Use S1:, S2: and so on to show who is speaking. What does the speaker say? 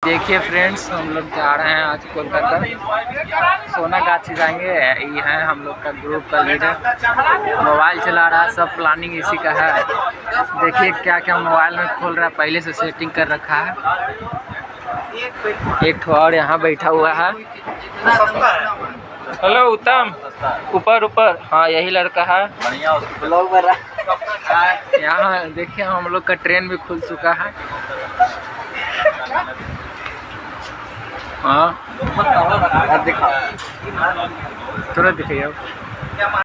S1: देखिए फ्रेंड्स, हम लोग जा रहे हैं आज कोलकाता। सोनागाछी जाएंगे। ये है हम लोग का ग्रुप का लीडर, मोबाइल चला रहा है। सब प्लानिंग इसी का है। देखिए क्या क्या मोबाइल में खोल रहा है, पहले से सेटिंग कर रखा है। एक ठो और यहाँ बैठा हुआ है। हेलो उत्तम, ऊपर ऊपर। हाँ, यही लड़का है। बढ़िया ब्लॉग बन रहा है। यहाँ देखिए हम लोग का ट्रेन भी खुल चुका है। हाँ, तुरंत दिखाइए।